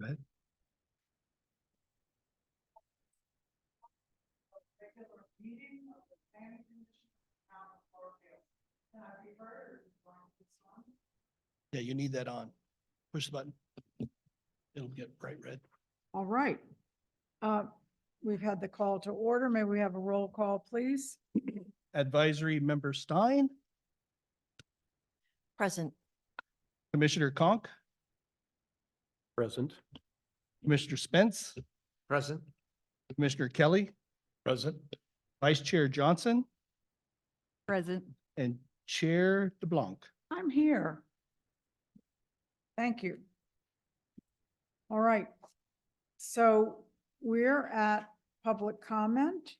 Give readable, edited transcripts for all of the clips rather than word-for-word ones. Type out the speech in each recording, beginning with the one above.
ahead. Yeah, you need that on. Push the button. It'll get bright red. All right. We've had the call to order. May we have a roll call, please? Advisory Member Stein, Present. Commissioner Conk, Present. Commissioner Spence, Present. Commissioner Kelly, Present. Vice Chair Johnson, Present. and Chair DeBlanc. I'm here. Thank you. All right. So we're at public comment.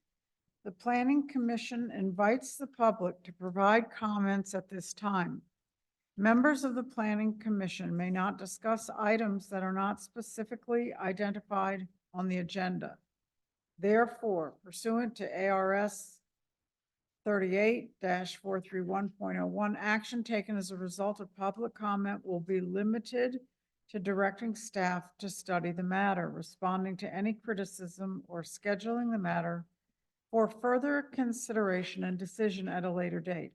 The Planning Commission invites the public to provide comments at this time. Members of the Planning Commission may not discuss items that are not specifically identified on the agenda. Therefore, pursuant to ARS 38-431.01, action taken as a result of public comment will be limited to directing staff to study the matter, responding to any criticism, or scheduling the matter for further consideration and decision at a later date.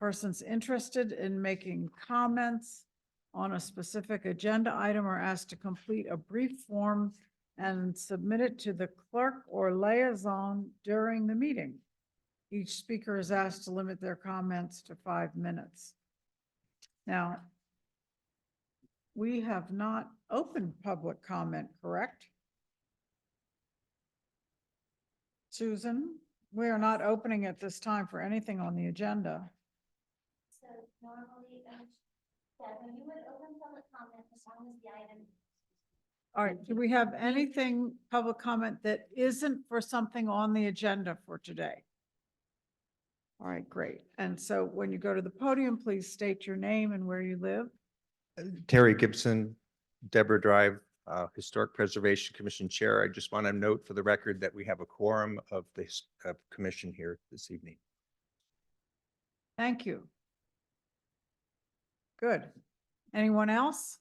Persons interested in making comments on a specific agenda item are asked to complete a brief form and submit it to the clerk or liaison during the meeting. Each speaker is asked to limit their comments to 5 minutes. Now, we have not opened public comment, correct? Susan, we are not opening at this time for anything on the agenda. So normally, Devin, you would open public comment as long as the item. All right, do we have anything, public comment that isn't for something on the agenda for today? All right, great. And so when you go to the podium, please state your name and where you live. Terry Gibson, Deborah Drive, Historic Preservation Commission Chair. I just want to note for the record that we have a quorum of this commission here this evening. Thank you. Good. Anyone else?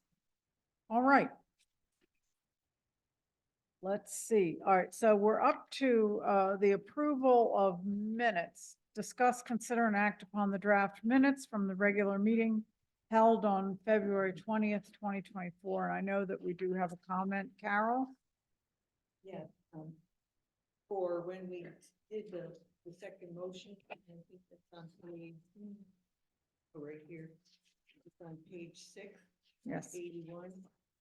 All right. Let's see. All right, so we're up to the approval of minutes. Discuss, consider, and act upon the draft minutes from the regular meeting held on February 20th, 2024. And I know that we do have a comment. Carol? Yeah, for when we did the second motion, I think it's on page, right here, it's on page 6, Yes. 81.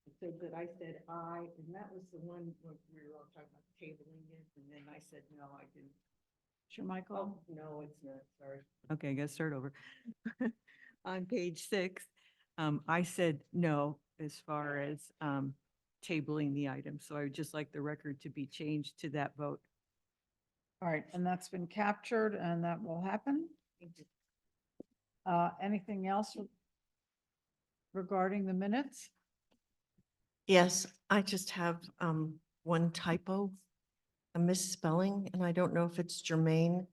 It said that I said aye, and that was the one where we were all talking about tabling it, and then I said, no, I didn't. Sure, Michael? Oh, no, it's not, sorry. Okay, I gotta start over. On page 6, I said no as far as tabling the item, so I would just like the record to be changed to that vote. All right, and that's been captured and that will happen. Anything else regarding the minutes? Yes, I just have one typo, a misspelling, and I don't know if it's germane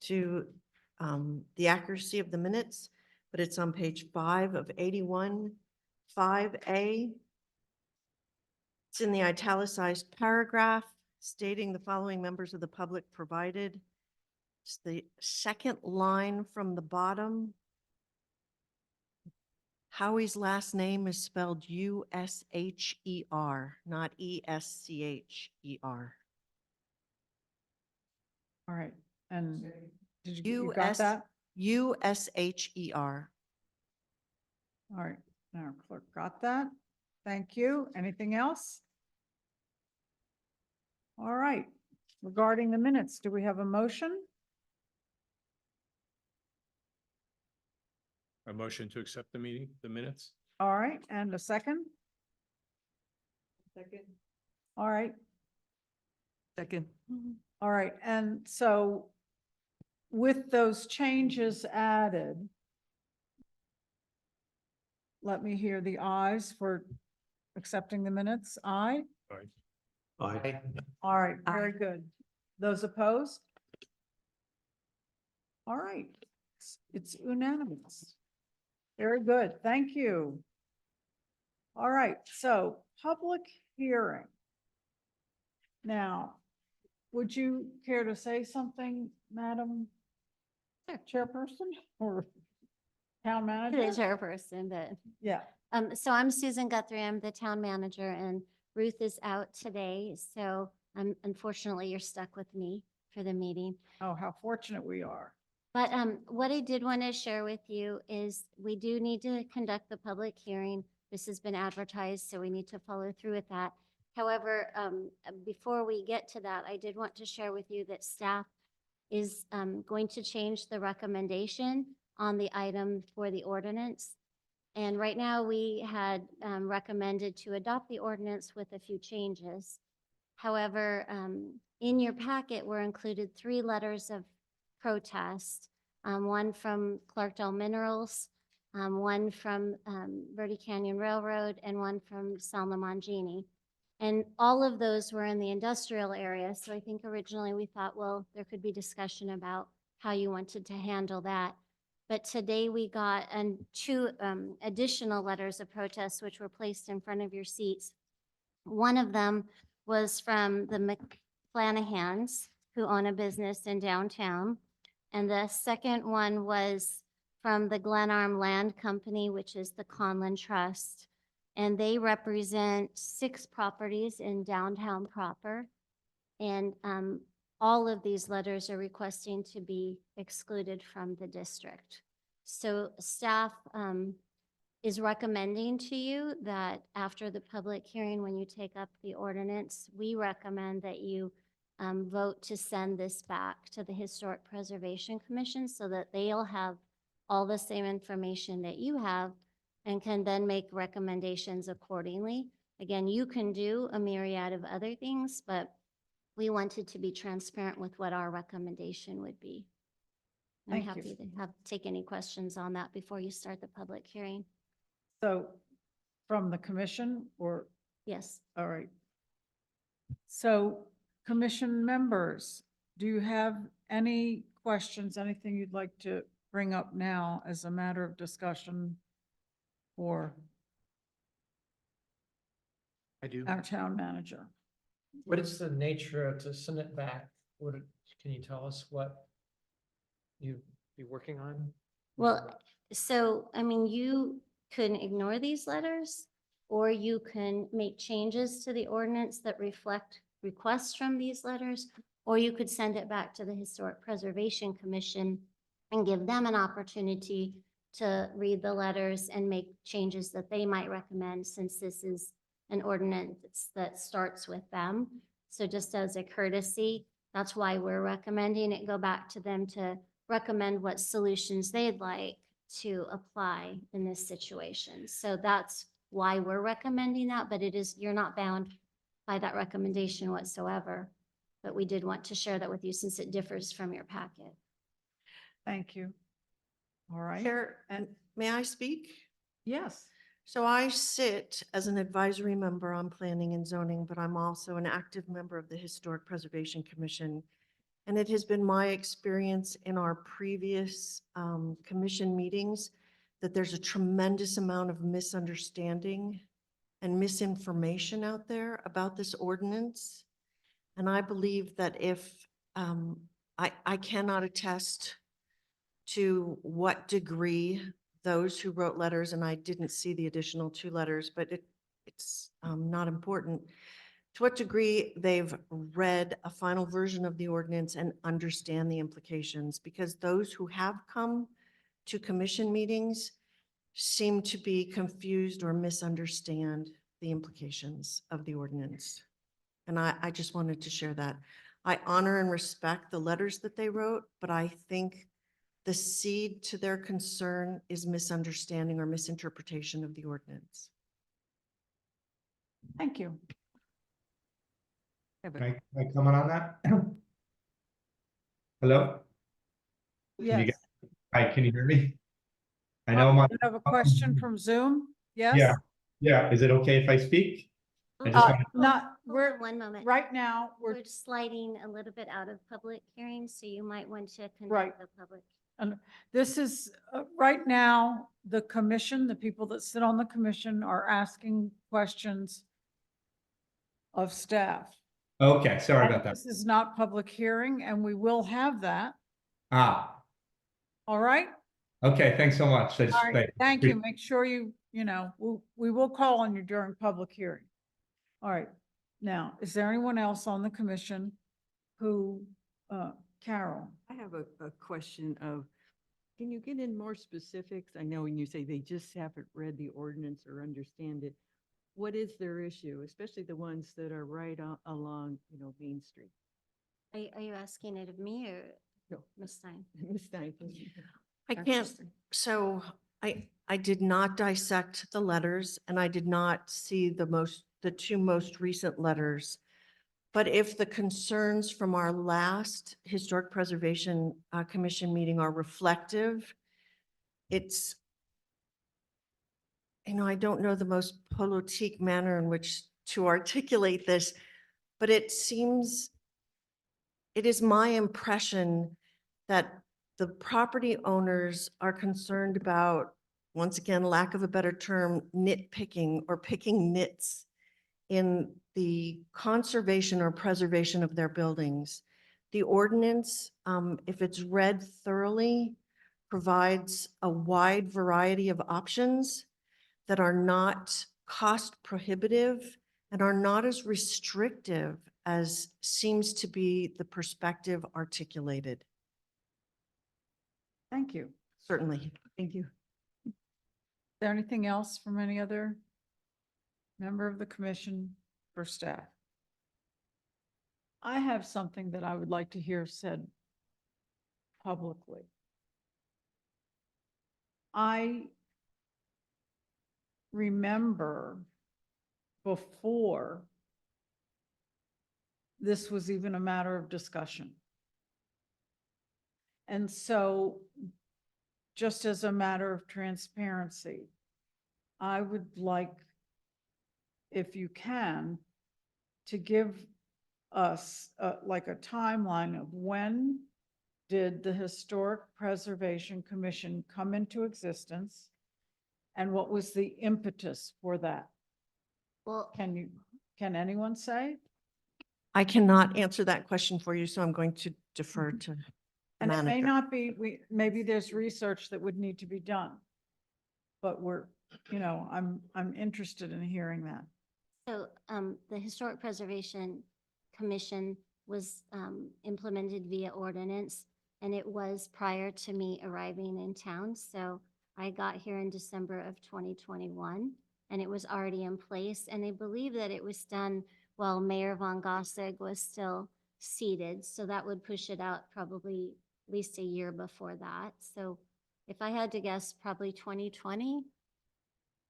to the accuracy of the minutes, but it's on page 5 of 81, 5A. It's in the italicized paragraph stating the following members of the public provided. It's the second line from the bottom. Howie's last name is spelled U-S-H-E-R, not E-S-C-H-E-R. All right, and did you got that? U-S-H-E-R. All right, our clerk got that. Thank you. Anything else? All right, regarding the minutes, do we have a motion? A motion to accept the minutes? All right, and a second? Second? All right, Second. all right, and so with those changes added, let me hear the ayes for accepting the minutes. Aye? Aye. All right, very good. Those opposed? All right, it's unanimous. Very good, thank you. All right, so public hearing. Now, would you care to say something, Madam Chairperson or Town To Manager? the chairperson, but, Yeah, so I'm Susan Guthrie, I'm the town manager, and Ruth is out today, so unfortunately, you're stuck with me for the meeting. oh, how fortunate we are. But what I did want to share with you is we do need to conduct the public hearing. This has been advertised, so we need to follow through with that. However, before we get to that, I did want to share with you that staff is going to change the recommendation on the item for the ordinance. And right now, we had recommended to adopt the ordinance with a few changes. However, in your packet were included 3 letters of protest, one from Clarkdale Minerals, one from Verde Canyon Railroad, and one from Salma Mangini. And all of those were in the industrial area. So I think originally we thought, well, there could be discussion about how you wanted to handle that. But today we got 2 additional letters of protest, which were placed in front of your seats. One of them was from the McClanahans, who own a business in downtown. And the second one was from the Glenarm Land Company, which is the Conlin Trust. And they represent 6 properties in downtown proper. And all of these letters are requesting to be excluded from the district. So staff is recommending to you that after the public hearing, when you take up the ordinance, we recommend that you vote to send this back to the Historic Preservation Commission so that they'll have all the same information that you have and can then make recommendations accordingly. Again, you can do a myriad of other things, but we wanted to be transparent with what our recommendation would be. I'm Thank you. happy to take any questions on that before you start the public hearing. So from the commission or, Yes. all right. So commission members, do you have any questions, anything you'd like to bring up now as a matter of discussion for I do. our town manager? What is the nature to send it back? Can you tell us what you'd be working on? Well, so, I mean, you can ignore these letters, or you can make changes to the ordinance that reflect requests from these letters, or you could send it back to the Historic Preservation Commission and give them an opportunity to read the letters and make changes that they might recommend, since this is an ordinance that starts with them. So just as a courtesy, that's why we're recommending it go back to them to recommend what solutions they'd like to apply in this situation. So that's why we're recommending that, but it is, you're not bound by that recommendation whatsoever. But we did want to share that with you since it differs from your packet. Thank you. All right. Chair, and may I speak? Yes. So I sit as an advisory member on planning and zoning, but I'm also an active member of the Historic Preservation Commission. And it has been my experience in our previous commission meetings that there's a tremendous amount of misunderstanding and misinformation out there about this ordinance. And I believe that if, I cannot attest to what degree those who wrote letters, and I didn't see the additional 2 letters, but it's not important, to what degree they've read a final version of the ordinance and understand the implications, because those who have come to commission meetings seem to be confused or misunderstand the implications of the ordinance. And I just wanted to share that. I honor and respect the letters that they wrote, but I think the seed to their concern is misunderstanding or misinterpretation of the ordinance. Thank you. Yeah, but Can I comment on that? Hello? you Yes. get- Hi, can you hear me? I know my, You have a question from Zoom? Yes? Yeah. yeah, is it okay if I speak? I just Uh, wanna- Not, Hold we're, on one moment. right now, We're we're, sliding a little bit out of public hearing, so you might want to Right. conduct the public. this is, right now, the commission, the people that sit on the commission are asking questions of staff. Okay, sorry And about that. this is not public hearing, and we will have that. Ah, All right? okay, thanks so much. I just- All right, I- thank you. Make sure we will call on you during public hearing. All right. Now, is there anyone else on the commission who, Carol? I have a question of, can you get in more specifics? I know when you say they just haven't read the ordinance or understand it. What is their issue, especially the ones that are right along, Main Street? Are you asking it of me or No. Ms. Stein? Ms. Stein, please. I can't, so I did not dissect the letters and I did not see the two most recent letters. But if the concerns from our last Historic Preservation Commission meeting are reflective, it's, I don't know the most politique manner in which to articulate this, but it is my impression that the property owners are concerned about, once again, lack of a better term, nitpicking or picking nits in the conservation or preservation of their buildings. The ordinance, if it's read thoroughly, provides a wide variety of options that are not cost prohibitive and are not as restrictive as seems to be the perspective articulated. Thank you. Certainly. Thank you. Is there anything else from any other member of the commission for staff? I have something that I would like to hear said publicly. I remember before this was even a matter of discussion. And so, just as a matter of transparency, I would like, if you can, to give us like a timeline of when did the Historic Preservation Commission come into existence? And what was the impetus for that? Well, Can anyone say? I cannot answer that question for you, so I'm going to defer to the And it may manager. not be, maybe there's research that would need to be done. But I'm interested in hearing that. so the Historic Preservation Commission was implemented via ordinance, and it was prior to me arriving in town. So I got here in December of 2021, and it was already in place. And I believe that it was done while Mayor Von Gossig was still seated. So that would push it out probably at least a year before that. So if I had to guess, probably 2020.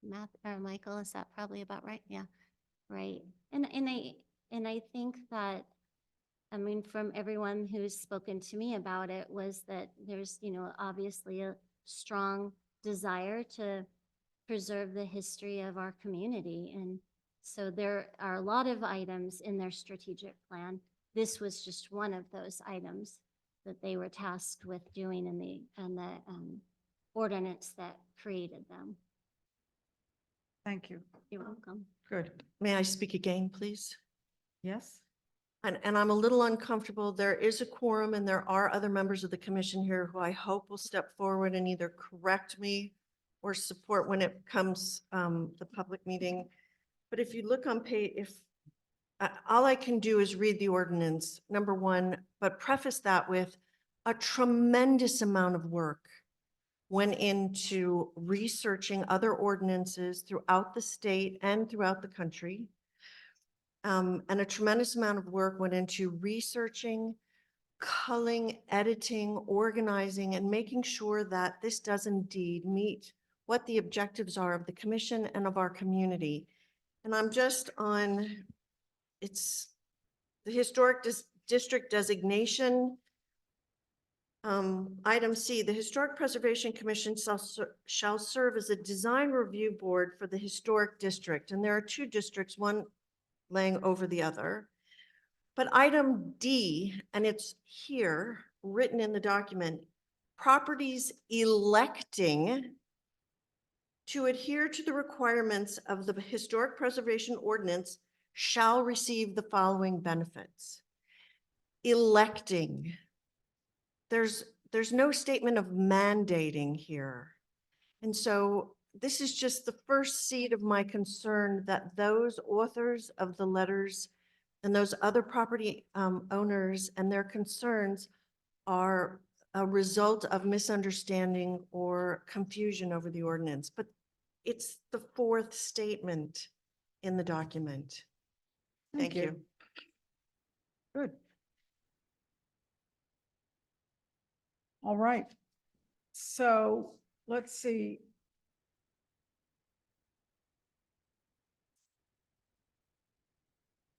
Math, or Michael, is that probably about right? Yeah, right. And I think that, I mean, from everyone who's spoken to me about it, was that there's, obviously a strong desire to preserve the history of our community. And so there are a lot of items in their strategic plan. This was just one of those items that they were tasked with doing in the ordinance that created them. Thank you. You're welcome. Good. May I speak again, please? Yes? And I'm a little uncomfortable. There is a quorum and there are other members of the commission here who I hope will step forward and either correct me or support when it comes the public meeting. But if you look on page, all I can do is read the ordinance, number one, but preface that with a tremendous amount of work went into researching other ordinances throughout the state and throughout the country. And a tremendous amount of work went into researching, culling, editing, organizing, and making sure that this does indeed meet what the objectives are of the commission and of our community. And I'm just on, it's the historic district designation. Item C, the Historic Preservation Commission shall serve as a design review board for the historic district. And there are two districts, one laying over the other. But item D, and it's here, written in the document, properties electing to adhere to the requirements of the Historic Preservation Ordinance shall receive the following benefits. Electing. There's no statement of mandating here. And so this is just the first seed of my concern that those authors of the letters and those other property owners and their concerns are a result of misunderstanding or confusion over the ordinance. But it's the fourth statement in the document. Thank you. Good. All right. So let's see.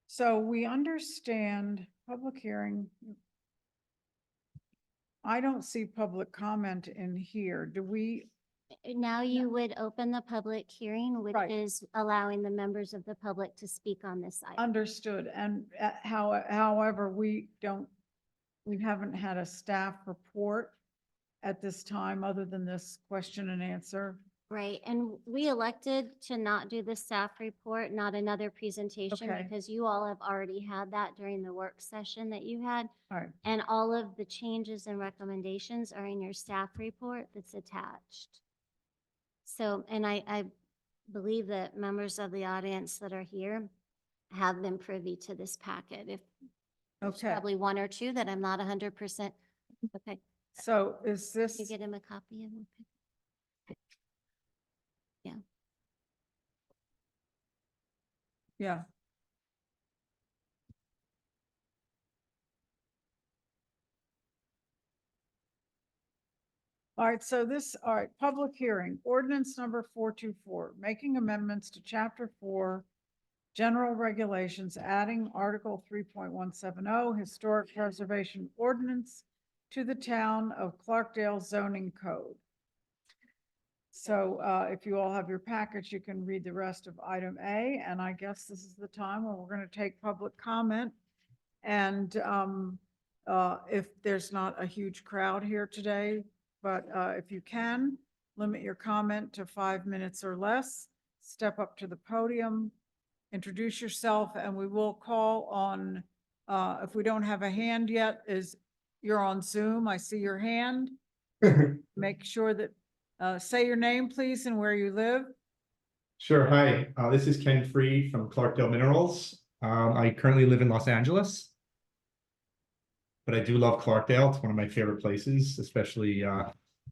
So we understand public hearing. I don't see public comment in here. Do we? Now you would open the public hearing, which Right. is allowing the members of the public to speak on this item. Understood. And however, we haven't had a staff report at this time other than this question and answer. Right, and we elected to not do the staff report, not another presentation, Okay. because you all have already had that during the work session that you had. All right. And all of the changes and recommendations are in your staff report that's attached. So, and I believe that members of the audience that are here have been privy to this packet. If there's Okay. probably one or two that I'm not 100%. Okay, So is you this, get him a copy of it? yeah. All right, so all right, public hearing, ordinance number 424, making amendments to chapter 4, general regulations, adding article 3.170, historic preservation ordinance to the town of Clarkdale zoning code. So if you all have your package, you can read the rest of item A, and I guess this is the time where we're going to take public comment. And if there's not a huge crowd here today, but if you can, limit your comment to 5 minutes or less, step up to the podium, introduce yourself, and we will call on, if we don't have a hand yet, you're on Zoom, I see your hand. Make sure that, say your name, please, and where you live. Sure. Hi, this is Ken Freed from Clarkdale Minerals. I currently live in Los Angeles, but I do love Clarkdale. It's one of my favorite places, especially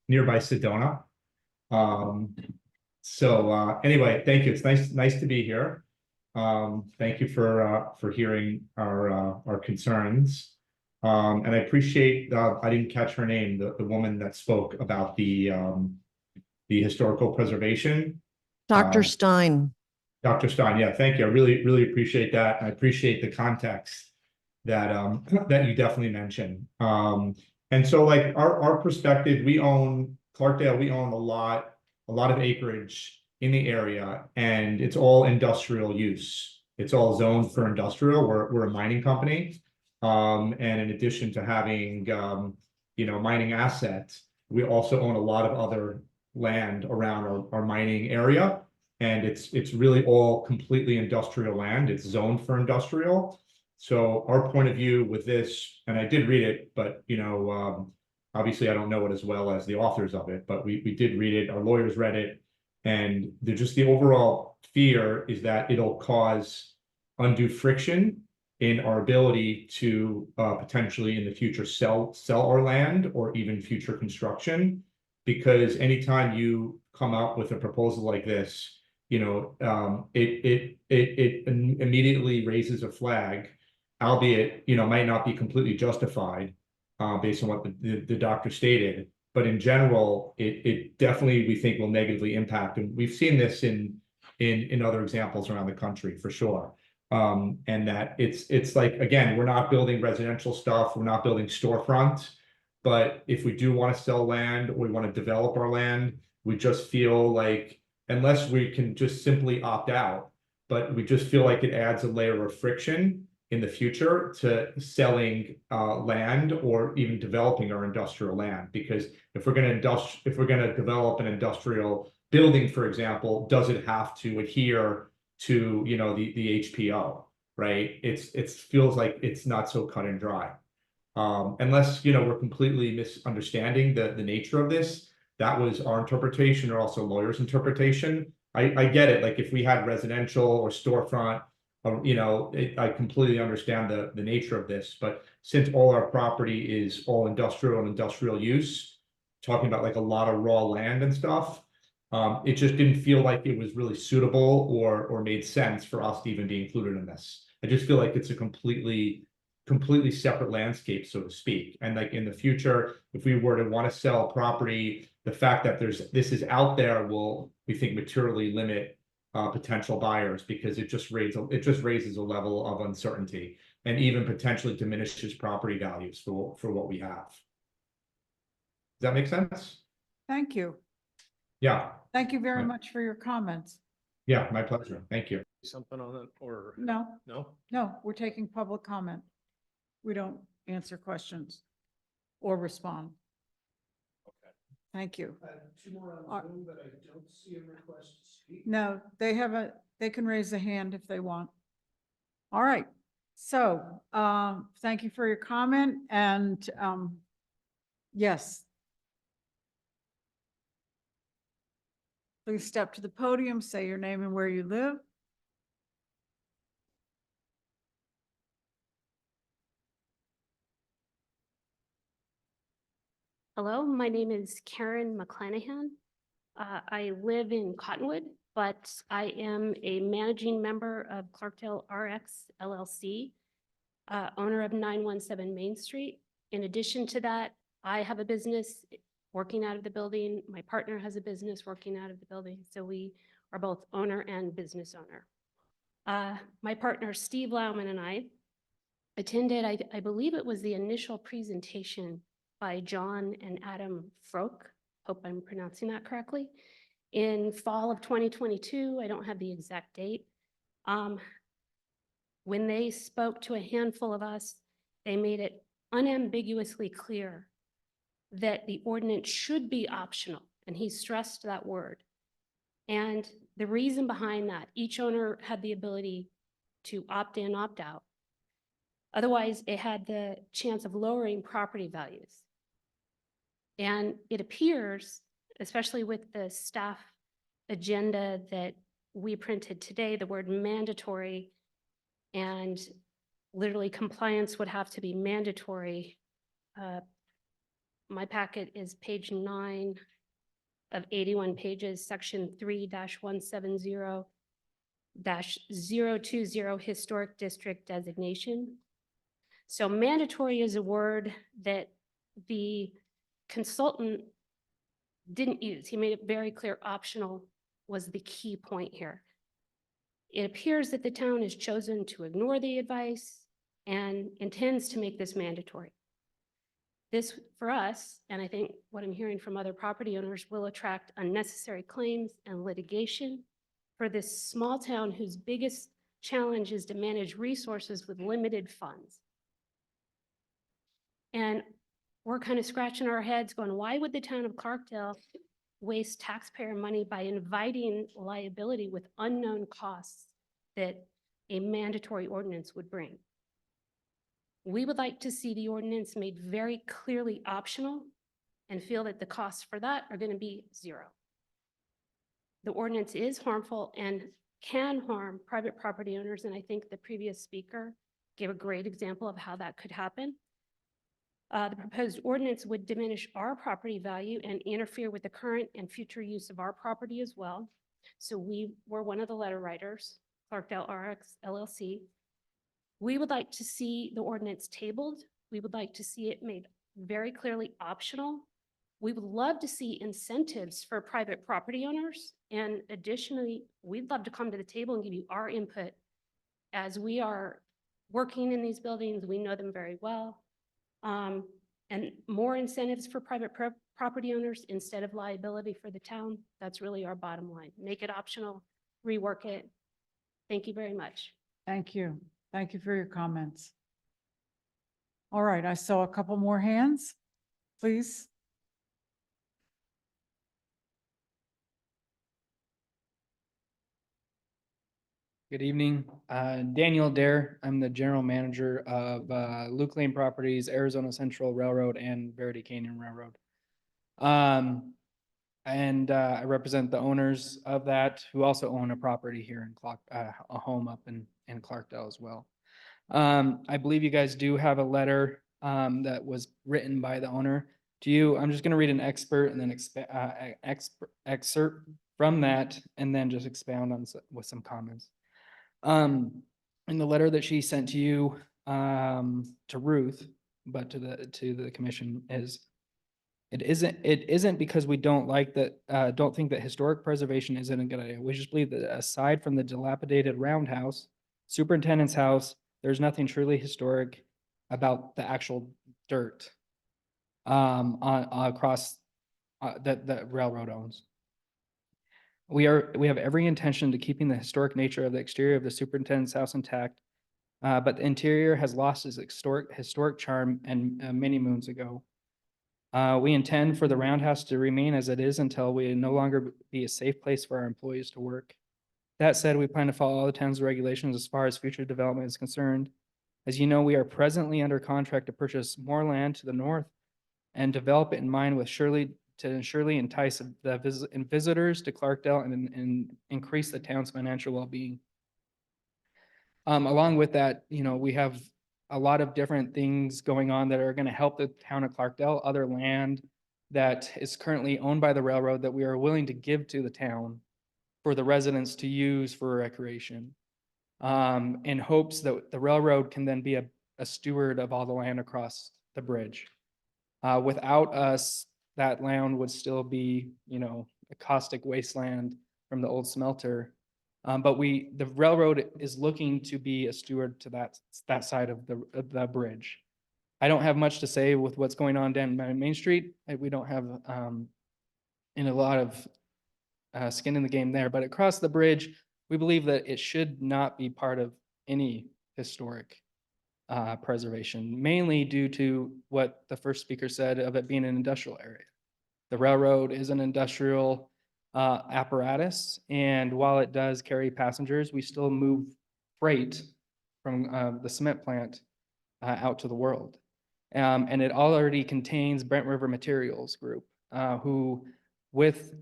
nearby Sedona. Anyway, thank you. It's nice to be here. Thank you for hearing our concerns. And I appreciate, I didn't catch her name, the woman that spoke about the historical preservation. Dr. Stein. Dr. Stein, yeah, thank you. I really appreciate that. I appreciate the context that that you definitely mentioned. And so like our perspective, Clarkdale, we own a lot of acreage in the area, and it's all industrial use. It's all zoned for industrial. We're a mining company. And in addition to having mining assets, we also own a lot of other land around our mining area. And it's really all completely industrial land. It's zoned for industrial. So our point of view with this, and I did read it, but obviously I don't know it as well as the authors of it, but we did read it, our lawyers read it, and the overall fear is that it'll cause undue friction in our ability to potentially in the future sell our land or even future construction. Because anytime you come out with a proposal like this, it immediately raises a flag, albeit, might not be completely justified based on what the doctor stated. But in general, it definitely, we think, will negatively impact. And we've seen this in other examples around the country for sure. And that it's like, again, we're not building residential stuff. We're not building storefronts. But if we do want to sell land or we want to develop our land, we just feel like, unless we can just simply opt out, but we just feel like it adds a layer of friction in the future to selling land or even developing our industrial land. Because if we're going to develop an industrial building, for example, does it have to adhere to, you know, the HPO, right? It feels like it's not so cut and dry. Unless, you know, we're completely misunderstanding the nature of this. That was our interpretation or also lawyer's interpretation. I get it, like if we had residential or storefront, you know, I completely understand the nature of this, but since all our property is all industrial and industrial use, talking about like a lot of raw land and stuff, it just didn't feel like it was really suitable or made sense for us to even be included in this. I just feel like it's a completely separate landscape, so to speak. And like in the future, if we were to want to sell property, the fact that this is out there will, we think, materially limit potential buyers, because it just raises a level of uncertainty and even potentially diminishes property values for what we have. Does that make sense? Thank you. Yeah, Thank you very Right. much for your comments. yeah, my pleasure. Thank you. Something on it or No, no? no, we're taking public comment. We don't answer questions or respond. Okay. Thank you. Two more Are- on Zoom, but I don't see a request to speak. No, they can raise a hand if they want. All right. So, thank you for your comment and, yes. Please step to the podium, say your name and where you live. Hello, my name is Karen McClanahan. I live in Cottonwood, but I am a managing member of Clarkdale RX LLC, owner of 917 Main Street. In addition to that, I have a business working out of the building. My partner has a business working out of the building. So we are both owner and business owner. My partner, Steve Lauman, and I attended, I believe it was the initial presentation by John and Adam Froke, hope I'm pronouncing that correctly, in fall of 2022. I don't have the exact date. When they spoke to a handful of us, they made it unambiguously clear that the ordinance should be optional, and he stressed that word. And the reason behind that, each owner had the ability to opt in, opt out. Otherwise, it had the chance of lowering property values. And it appears, especially with the staff agenda that we printed today, the word mandatory and literally compliance would have to be mandatory. My packet is page 9 of 81 pages, section 3-170-020 historic district designation. So mandatory is a word that the consultant didn't use. He made it very clear optional was the key point here. It appears that the town has chosen to ignore the advice and intends to make this mandatory. This, for us, and I think what I'm hearing from other property owners, will attract unnecessary claims and litigation for this small town whose biggest challenge is to manage resources with limited funds. And we're kind of scratching our heads going, why would the town of Clarkdale waste taxpayer money by inviting liability with unknown costs that a mandatory ordinance would bring? We would like to see the ordinance made very clearly optional and feel that the costs for that are going to be zero. The ordinance is harmful and can harm private property owners, and I think the previous speaker gave a great example of how that could happen. The proposed ordinance would diminish our property value and interfere with the current and future use of our property as well. So we were one of the letter writers, Clarkdale RX LLC. We would like to see the ordinance tabled. We would like to see it made very clearly optional. We would love to see incentives for private property owners. And additionally, we'd love to come to the table and give you our input as we are working in these buildings. We know them very well. And more incentives for private property owners instead of liability for the town. That's really our bottom line. Make it optional, rework it. Thank you very much. Thank you. Thank you for your comments. All right, I saw a couple more hands, please. Good evening. Daniel Dare. I'm the general manager of Luke Lane Properties, Arizona Central Railroad, and Verity Canyon Railroad. And I represent the owners of that, who also own a property here in a home up in Clarkdale as well. I believe you guys do have a letter that was written by the owner to you. I'm just going to read an excerpt and then excerpt from that, and then just expound on with some comments. In the letter that she sent to you, to Ruth, but to the commission, is it isn't because we don't like that, don't think that historic preservation isn't a good idea. We just believe that aside from the dilapidated roundhouse, superintendent's house, there's nothing truly historic about the actual dirt across that railroad owns. We have every intention to keeping the historic nature of the exterior of the superintendent's house intact, but the interior has lost its historic charm and many moons ago. We intend for the roundhouse to remain as it is until we no longer be a safe place for our employees to work. That said, we plan to follow all the town's regulations as far as future development is concerned. As you know, we are presently under contract to purchase more land to the north and develop it in mind with surely entice the visitors to Clarkdale and increase the town's financial well-being. Along with that, we have a lot of different things going on that are going to help the town of Clarkdale, other land that is currently owned by the railroad that we are willing to give to the town for the residents to use for recreation, in hopes that the railroad can then be a steward of all the land across the bridge. Without us, that land would still be, a caustic wasteland from the old smelter. But the railroad is looking to be a steward to that side of the bridge. I don't have much to say with what's going on down Main Street. We don't have in a lot of skin in the game there, but across the bridge, we believe that it should not be part of any historic preservation, mainly due to what the first speaker said of it being an industrial area. The railroad is an industrial apparatus, and while it does carry passengers, we still move freight from the cement plant out to the world. And it already contains Brent River Materials Group, who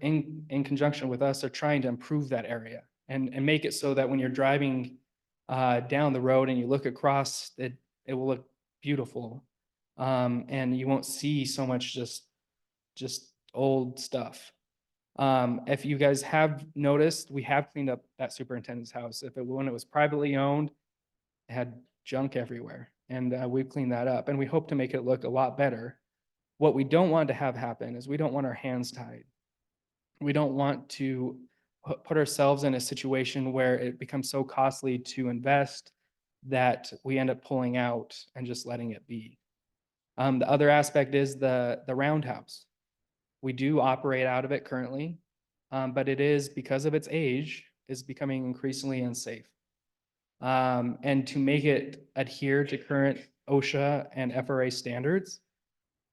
in conjunction with us are trying to improve that area and make it so that when you're driving down the road and you look across, it will look beautiful. And you won't see so much just old stuff. If you guys have noticed, we have cleaned up that superintendent's house. When it was privately owned, it had junk everywhere, and we've cleaned that up, and we hope to make it look a lot better. What we don't want to have happen is we don't want our hands tied. We don't want to put ourselves in a situation where it becomes so costly to invest that we end up pulling out and just letting it be. The other aspect is the roundhouse. We do operate out of it currently, but it is, because of its age, is becoming increasingly unsafe. And to make it adhere to current OSHA and FRA standards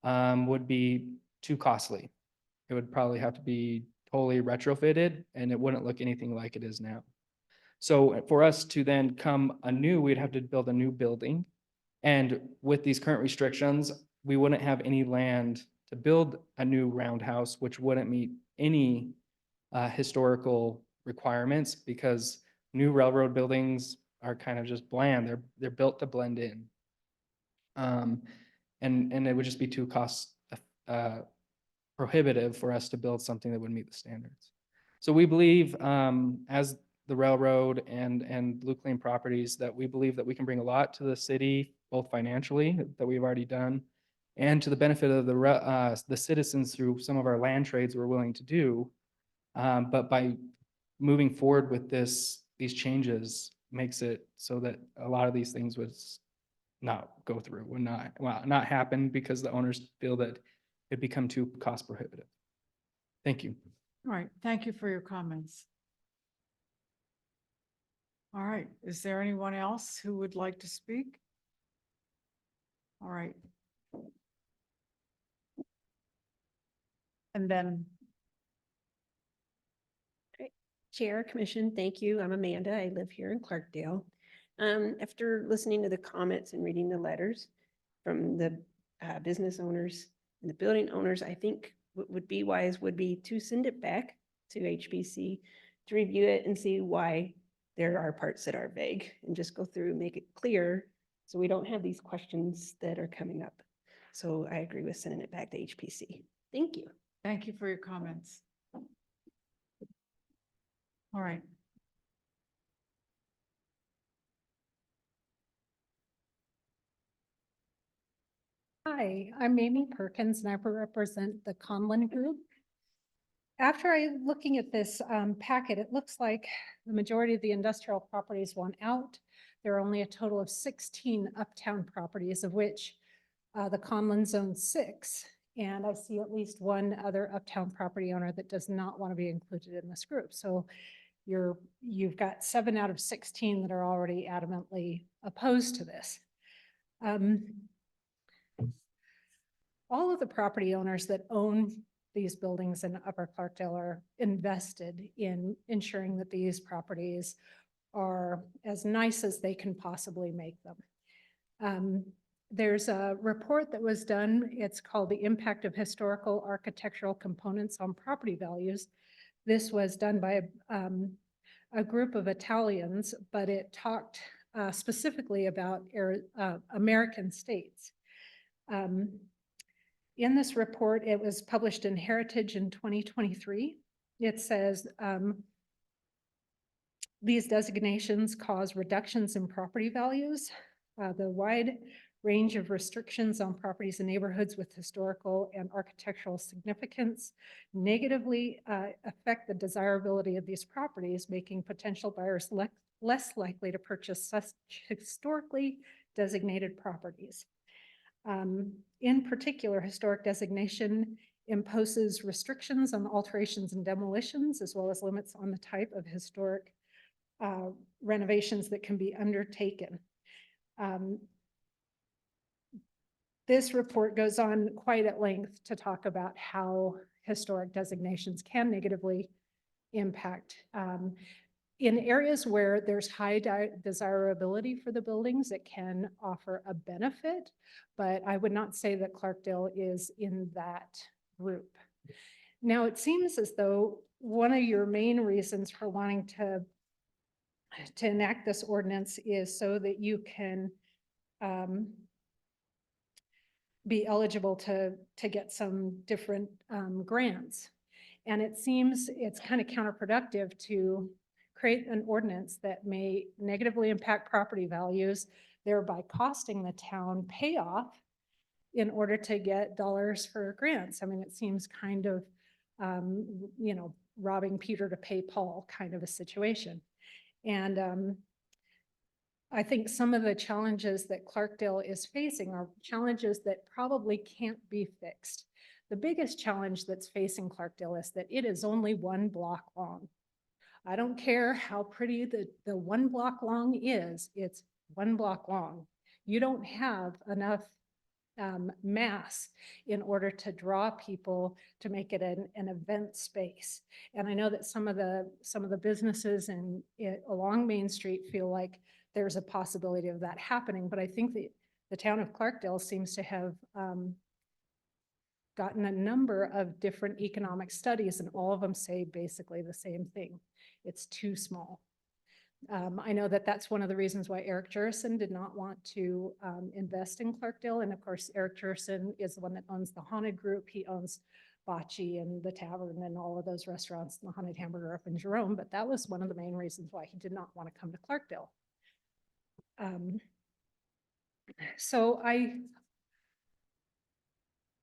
would be too costly. It would probably have to be totally retrofitted, and it wouldn't look anything like it is now. So for us to then come anew, we'd have to build a new building. And with these current restrictions, we wouldn't have any land to build a new roundhouse, which wouldn't meet any historical requirements, because new railroad buildings are kind of just bland. They're built to blend in. And it would just be too cost prohibitive for us to build something that would meet the standards. So we believe, as the railroad and Luke Lane Properties, that we believe that we can bring a lot to the city, both financially, that we've already done, and to the benefit of the citizens through some of our land trades we're willing to do. But by moving forward with these changes makes it so that a lot of these things would not go through, would not happen, because the owners feel that it become too cost prohibitive. Thank you. All right, thank you for your comments. All right, is there anyone else who would like to speak? All right. And then, Chair, Commission, thank you. I'm Amanda. I live here in Clarkdale. After listening to the comments and reading the letters from the business owners and the building owners, I think what would be wise would be to send it back to HBC to review it and see why there are parts that are vague and just go through and make it clear so we don't have these questions that are coming up. So I agree with sending it back to HPC. Thank you. Thank you for your comments. All right. Hi, I'm Amy Perkins and I represent the Conlon Group. After looking at this packet, it looks like the majority of the industrial properties went out. There are only a total of 16 uptown properties, of which the Conlons own 6. And I see at least one other uptown property owner that does not want to be included in this group. So you've got 7 out of 16 that are already adamantly opposed to this. All of the property owners that own these buildings in Upper Clarkdale are invested in ensuring that these properties are as nice as they can possibly make them. There's a report that was done. It's called The Impact of Historical Architectural Components on Property Values. This was done by a group of Italians, but it talked specifically about American states. In this report, it was published in Heritage in 2023. It says these designations cause reductions in property values. The wide range of restrictions on properties in neighborhoods with historical and architectural significance negatively affect the desirability of these properties, making potential buyers less likely to purchase such historically designated properties. In particular, historic designation imposes restrictions on alterations and demolitions, as well as limits on the type of historic renovations that can be undertaken. This report goes on quite at length to talk about how historic designations can negatively impact. In areas where there's high desirability for the buildings, it can offer a benefit, but I would not say that Clarkdale is in that group. Now, it seems as though one of your main reasons for wanting to enact this ordinance is so that you can be eligible to get some different grants. And it seems it's kind of counterproductive to create an ordinance that may negatively impact property values, thereby costing the town payoff in order to get dollars for grants. I mean, it seems kind of, robbing Peter to pay Paul kind of a situation. And I think some of the challenges that Clarkdale is facing are challenges that probably can't be fixed. The biggest challenge that's facing Clarkdale is that it is only 1 block long. I don't care how pretty the 1 block long is, it's 1 block long. You don't have enough mass in order to draw people to make it an event space. And I know that some of the businesses along Main Street feel like there's a possibility of that happening, but I think that the town of Clarkdale seems to have gotten a number of different economic studies, and all of them say basically the same thing. It's too small. I know that that's one of the reasons why Eric Jurison did not want to invest in Clarkdale. And of course, Eric Jurison is the one that owns the Haunted Group. He owns Bocce and the Tavern and all of those restaurants, and the Haunted Hamburger up in Jerome. But that was one of the main reasons why he did not want to come to Clarkdale. So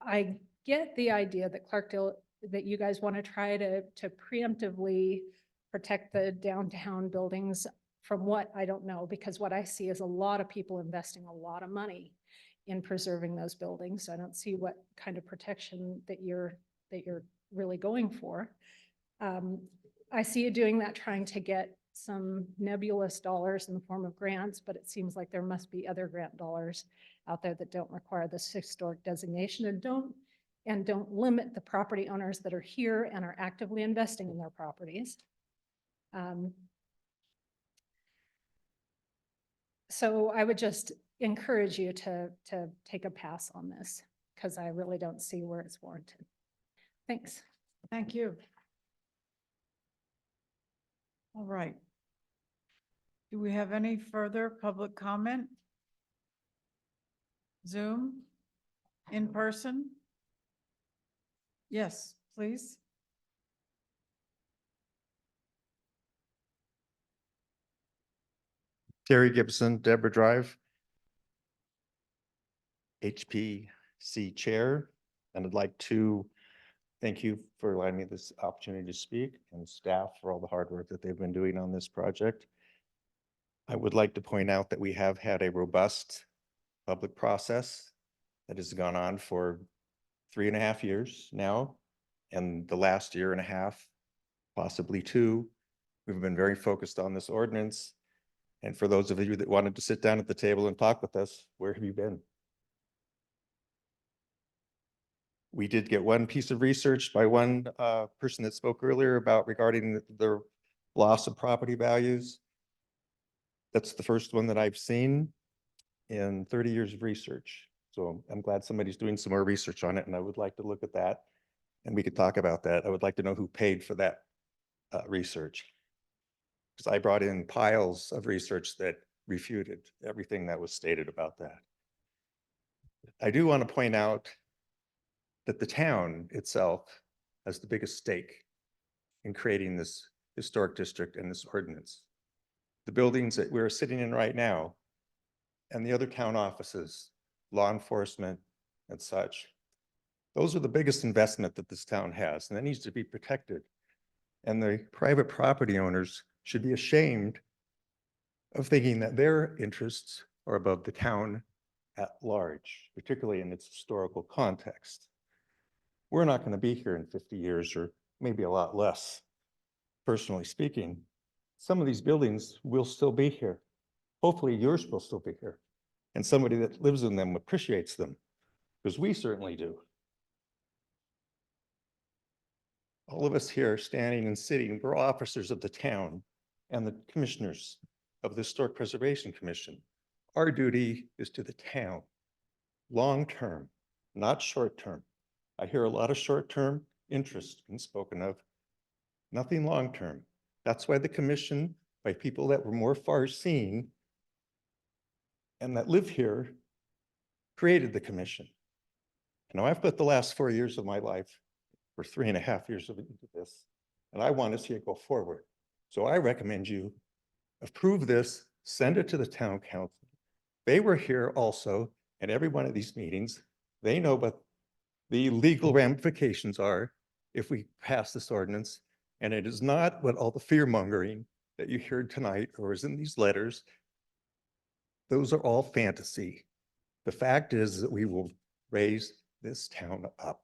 I get the idea that Clarkdale, that you guys want to try to preemptively protect the downtown buildings. From what I don't know, because what I see is a lot of people investing a lot of money in preserving those buildings. So I don't see what kind of protection that you're really going for. I see you doing that, trying to get some nebulous dollars in the form of grants, but it seems like there must be other grant dollars out there that don't require this historic designation and don't limit the property owners that are here and are actively investing in their properties. Um, So I would just encourage you to take a pass on this because I really don't see where it's warranted. Thanks. Thank you. All right. Do we have any further public comment? Zoom? In person? Yes, please. Terry Gibson, Deborah Drive. HPC Chair, and I'd like to thank you for allowing me this opportunity to speak and staff for all the hard work that they've been doing on this project. I would like to point out that we have had a robust public process that has gone on for 3.5 years now. And the last 1.5 years, possibly 2, we've been very focused on this ordinance. And for those of you that wanted to sit down at the table and talk with us, where have you been? We did get one piece of research by one person that spoke earlier about regarding the loss of property values. That's the first one that I've seen in 30 years of research. So I'm glad somebody's doing some more research on it, and I would like to look at that and we could talk about that. I would like to know who paid for that research. Because I brought in piles of research that refuted everything that was stated about that. I do want to point out that the town itself has the biggest stake in creating this historic district and this ordinance. The buildings that we're sitting in right now and the other town offices, law enforcement and such, those are the biggest investment that this town has, and that needs to be protected. And the private property owners should be ashamed of thinking that their interests are above the town at large, particularly in its historical context. We're not going to be here in 50 years, or maybe a lot less. Personally speaking, some of these buildings will still be here. Hopefully yours will still be here. And somebody that lives in them appreciates them, because we certainly do. All of us here standing and sitting, we're officers of the town and the commissioners of the Historic Preservation Commission. Our duty is to the town, long-term, not short-term. I hear a lot of short-term interest being spoken of, nothing long-term. That's why the commission, by people that were more far-seeing and that live here, created the commission. Now, I've put the last 4 years of my life, or 3.5 years of into this, and I want to see it go forward. So I recommend you approve this, send it to the town council. They were here also at every one of these meetings. They know what the legal ramifications are if we pass this ordinance. And it is not what all the fear mongering that you heard tonight or is in these letters. Those are all fantasy. The fact is that we will raise this town up.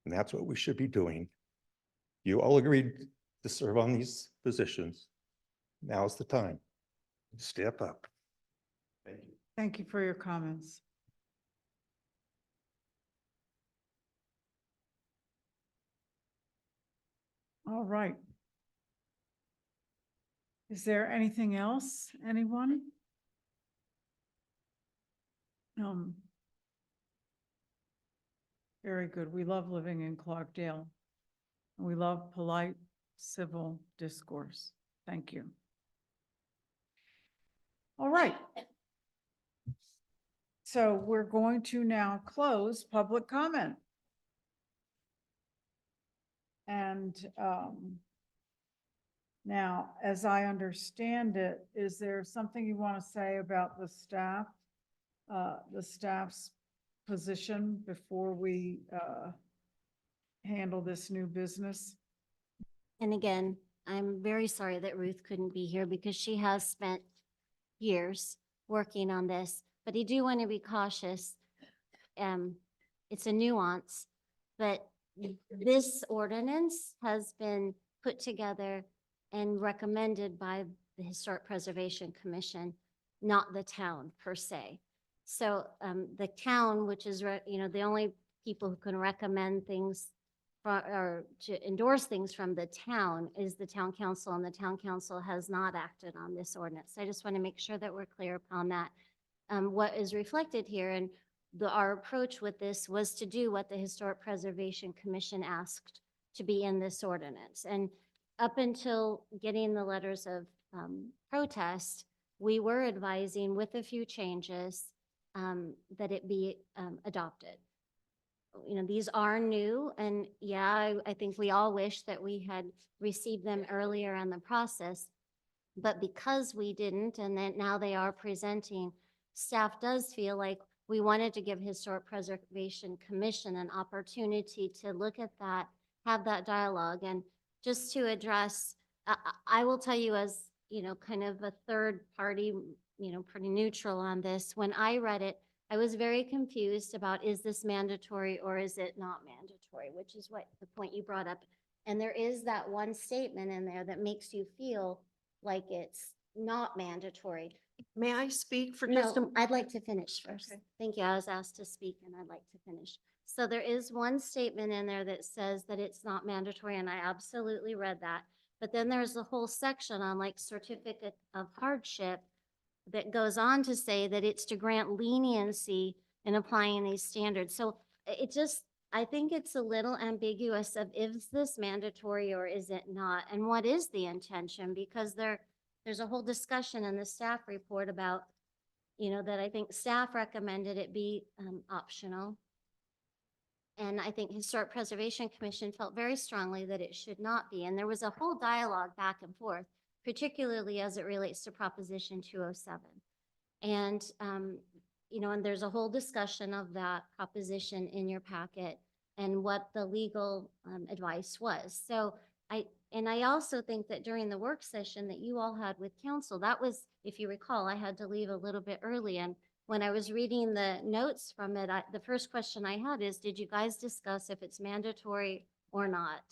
And that's what we should be doing. You all agreed to serve on these positions. Now's the time. Step up. Thank you. Thank you for your comments. All right. Is there anything else, anyone? Very good. We love living in Clarkdale. And we love polite, civil discourse. Thank you. All right. So we're going to now close public comment. And now, as I understand it, is there something you want to say about the staff's position before we handle this new business? And again, I'm very sorry that Ruth couldn't be here because she has spent years working on this, but I do want to be cautious. It's a nuance, but this ordinance has been put together and recommended by the Historic Preservation Commission, not the town per se. So the town, which is, the only people who can recommend things or to endorse things from the town is the town council, and the town council has not acted on this ordinance. I just want to make sure that we're clear upon that. What is reflected here and our approach with this was to do what the Historic Preservation Commission asked to be in this ordinance. And up until getting the letters of protest, we were advising with a few changes that it be adopted. You know, these are new, and yeah, I think we all wish that we had received them earlier in the process. But because we didn't, and then now they are presenting, staff does feel like we wanted to give Historic Preservation Commission an opportunity to look at that, have that dialogue. And just to address, I will tell you as, you know, kind of a third party, you know, pretty neutral on this. When I read it, I was very confused about, is this mandatory or is it not mandatory, which is what the point you brought up. And there is that one statement in there that makes you feel like it's not mandatory. May I speak for No, just a? I'd like to finish first. Okay. Thank you. I was asked to speak and I'd like to finish. So there is one statement in there that says that it's not mandatory, and I absolutely read that. But then there's a whole section on like certificate of hardship that goes on to say that it's to grant leniency in applying these standards. So it just, I think it's a little ambiguous of is this mandatory or is it not? And what is the intention? Because there's a whole discussion in the staff report about, you know, that I think staff recommended it be optional. And I think Historic Preservation Commission felt very strongly that it should not be. And there was a whole dialogue back and forth, particularly as it relates to Proposition 207. And, you know, and there's a whole discussion of that proposition in your packet and what the legal advice was. So I also think that during the work session that you all had with council, that was, if you recall, I had to leave a little bit early. And when I was reading the notes from it, the first question I had is, did you guys discuss if it's mandatory or not?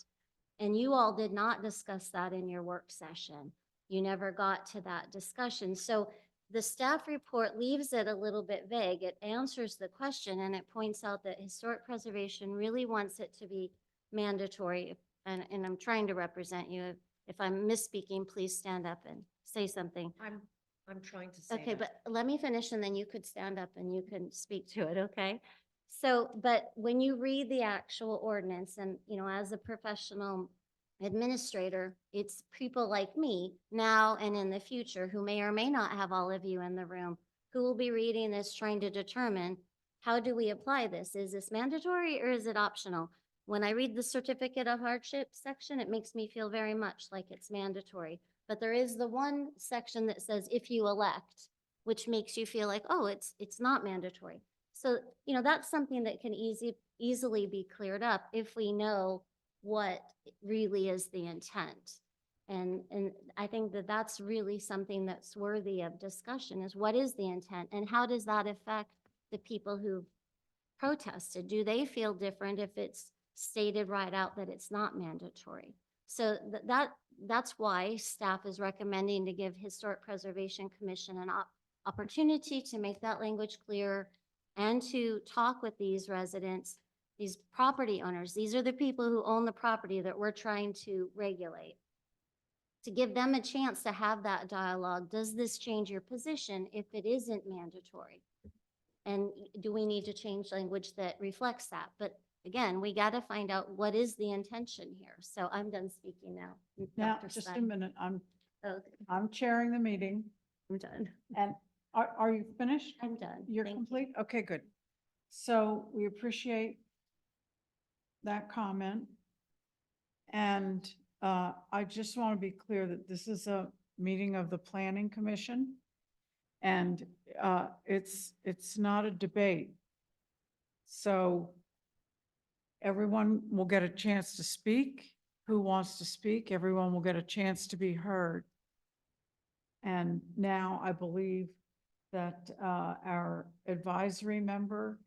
And you all did not discuss that in your work session. You never got to that discussion. So the staff report leaves it a little bit vague. It answers the question and it points out that Historic Preservation really wants it to be mandatory. And I'm trying to represent you. If I'm misspeaking, please stand up and say something. I'm trying to say Okay, that. but let me finish and then you could stand up and you can speak to it, okay? So, but when you read the actual ordinance and, you know, as a professional administrator, it's people like me now and in the future who may or may not have all of you in the room who will be reading this trying to determine, how do we apply this? Is this mandatory or is it optional? When I read the certificate of hardship section, it makes me feel very much like it's mandatory. But there is the one section that says if you elect, which makes you feel like, oh, it's not mandatory. So, you know, that's something that can easily be cleared up if we know what really is the intent. And I think that that's really something that's worthy of discussion, is what is the intent and how does that affect the people who protested? Do they feel different if it's stated right out that it's not mandatory? So that's why staff is recommending to give Historic Preservation Commission an opportunity to make that language clear and to talk with these residents, these property owners. These are the people who own the property that we're trying to regulate. To give them a chance to have that dialogue. Does this change your position if it isn't mandatory? And do we need to change language that reflects that? But again, we got to find out what is the intention here. So I'm done speaking now. Now, Dr. just a Stein. minute, Okay, I'm chairing the meeting, I'm done. and are you finished? I'm done. You're Thank you. complete? Okay, good. So we appreciate that comment. And I just want to be clear that this is a meeting of the Planning Commission. And it's not a debate. So everyone will get a chance to speak. Who wants to speak? Everyone will get a chance to be heard. And now I believe that our advisory member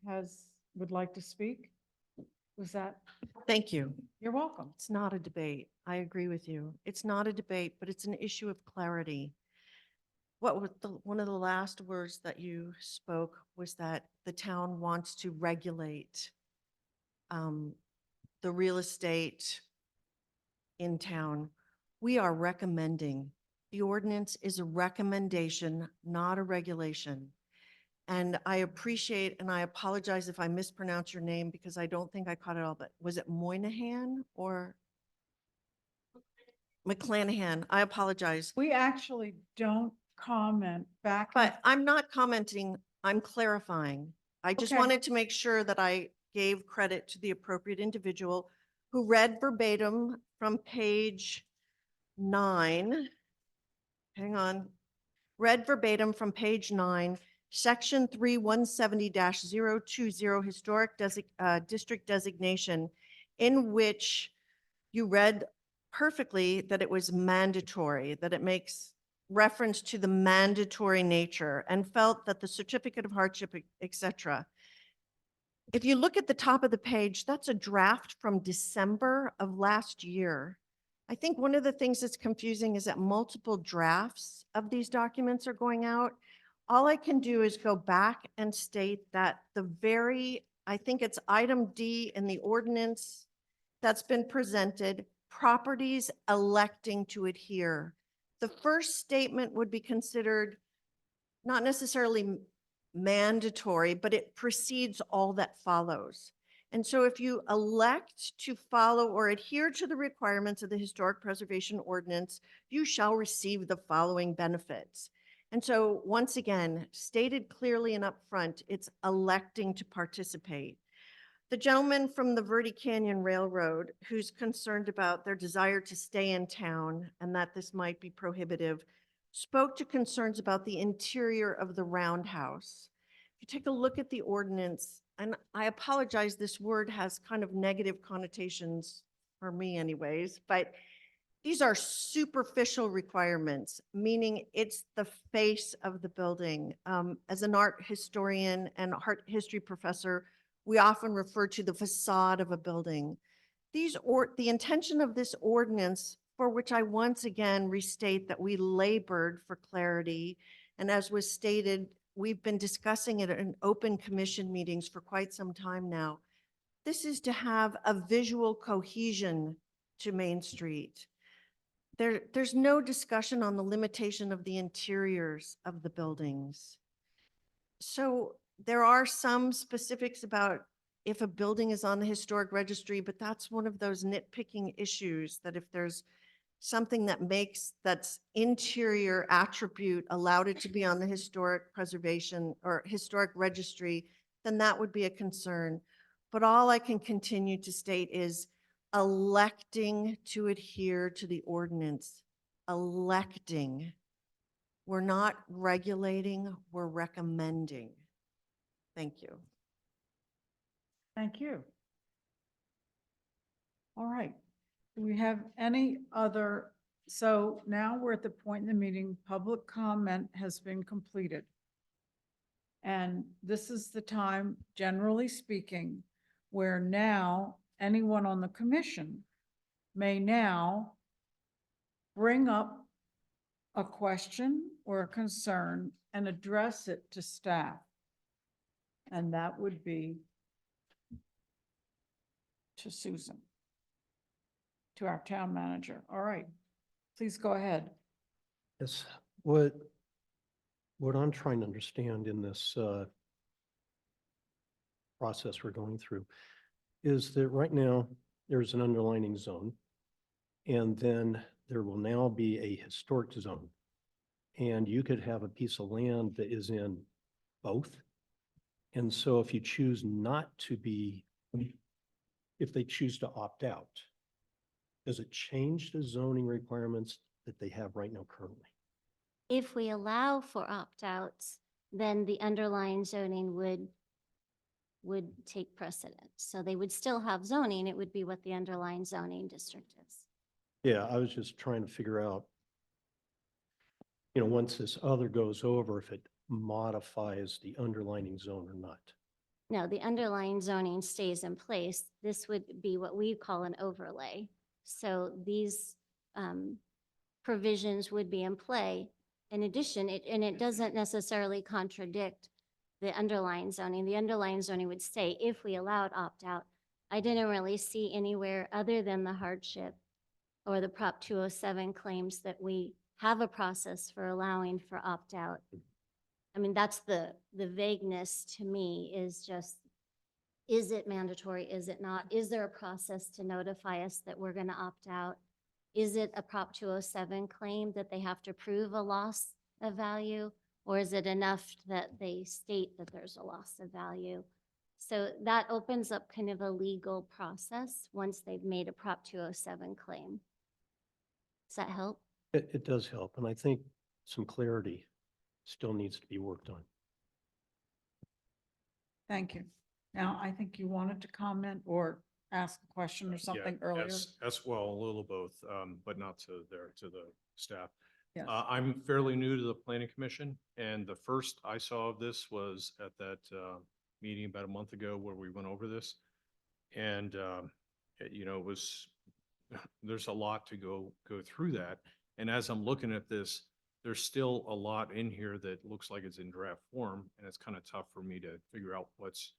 would like to speak. Was that? Thank you. You're welcome. It's not a debate. I agree with you. It's not a debate, but it's an issue of clarity. What was one of the last words that you spoke was that the town wants to regulate the real estate in town. We are recommending. The ordinance is a recommendation, not a regulation. And I appreciate, and I apologize if I mispronounce your name because I don't think I caught it all, but was it Moynihan or McClanahan? I apologize. We actually don't comment back. and But I'm not commenting, I'm clarifying. I just Okay. wanted to make sure that I gave credit to the appropriate individual who read verbatim from page 9. Hang on. Read verbatim from page 9, section 3170-020 historic district designation, in which you read perfectly that it was mandatory, that it makes reference to the mandatory nature, and felt that the certificate of hardship, et cetera. If you look at the top of the page, that's a draft from December of last year. I think one of the things that's confusing is that multiple drafts of these documents are going out. All I can do is go back and state that I think it's item D in the ordinance that's been presented, properties electing to adhere. The first statement would be considered not necessarily mandatory, but it precedes all that follows. And so if you elect to follow or adhere to the requirements of the Historic Preservation Ordinance, you shall receive the following benefits. And so once again, stated clearly and upfront, it's electing to participate. The gentleman from the Verde Canyon Railroad, who's concerned about their desire to stay in town and that this might be prohibitive, spoke to concerns about the interior of the roundhouse. If you take a look at the ordinance, and I apologize, this word has kind of negative connotations for me anyways, but these are superficial requirements, meaning it's the face of the building. As an art historian and art history professor, we often refer to the facade of a building. The intention of this ordinance, for which I once again restate that we labored for clarity, and as was stated, we've been discussing it in open commission meetings for quite some time now. This is to have a visual cohesion to Main Street. There's no discussion on the limitation of the interiors of the buildings. So there are some specifics about if a building is on the historic registry, but that's one of those nitpicking issues that if there's something that makes that's interior attribute allowed it to be on the historic preservation or historic registry, then that would be a concern. But all I can continue to state is electing to adhere to the ordinance, electing. We're not regulating, we're recommending. Thank you. Thank you. All right. Do we have any other? So now we're at the point in the meeting, public comment has been completed. And this is the time, generally speaking, where now anyone on the commission may now bring up a question or a concern and address it to staff. And that would be to Susan, to our town manager. All right, please go ahead. Yes, what I'm trying to understand in this process we're going through is that right now there's an underlining zone, and then there will now be a historic zone. And you could have a piece of land that is in both. And so if you choose not to be, if they choose to opt out, does it change the zoning requirements that they have right now currently? If we allow for opt-outs, then the underlying zoning would take precedence. So they would still have zoning. It would be what the underlying zoning district is. Yeah, I was just trying to figure out, once this other goes over, if it modifies the underlining zone or not. No, the underlying zoning stays in place. This would be what we call an overlay. So these provisions would be in play. In addition, it doesn't necessarily contradict the underlying zoning. The underlying zoning would say if we allowed opt-out, I didn't really see anywhere other than the hardship or the Prop 207 claims that we have a process for allowing for opt-out. I mean, that's the vagueness to me is just, is it mandatory? Is it not? Is there a process to notify us that we're going to opt out? Is it a Prop 207 claim that they have to prove a loss of value? Or is it enough that they state that there's a loss of value? So that opens up kind of a legal process once they've made a Prop 207 claim. Does that help? It does help, and I think some clarity still needs to be worked on. Thank you. Now, I think you wanted to comment or ask a question or something earlier. As well, a little both, but not to the staff. Yes. I'm fairly new to the planning commission, and the first I saw of this was at that meeting about a month ago where we went over this. And it was, there's a lot to go through that. And as I'm looking at this, there's still a lot in here that looks like it's in draft form, and it's kind of tough for me to figure out what's,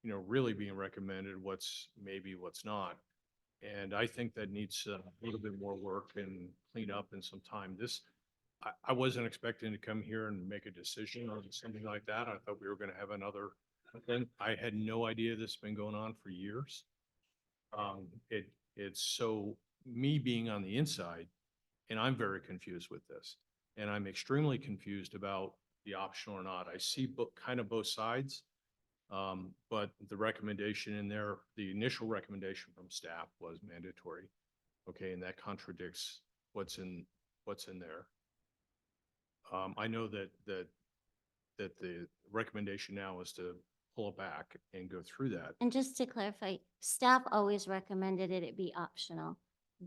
really being recommended, what's not. And I think that needs a little bit more work and clean up and some time. I wasn't expecting to come here and make a decision or something like that. I thought we were going to have another thing. I had no idea this has been going on for years. It's so me being on the inside, and I'm very confused with this. And I'm extremely confused about the optional or not. I see kind of both sides. But the recommendation in there, the initial recommendation from staff was mandatory. Okay, and that contradicts what's in there. I know that the recommendation now is to pull it back and go through that. And just to clarify, staff always recommended it be optional,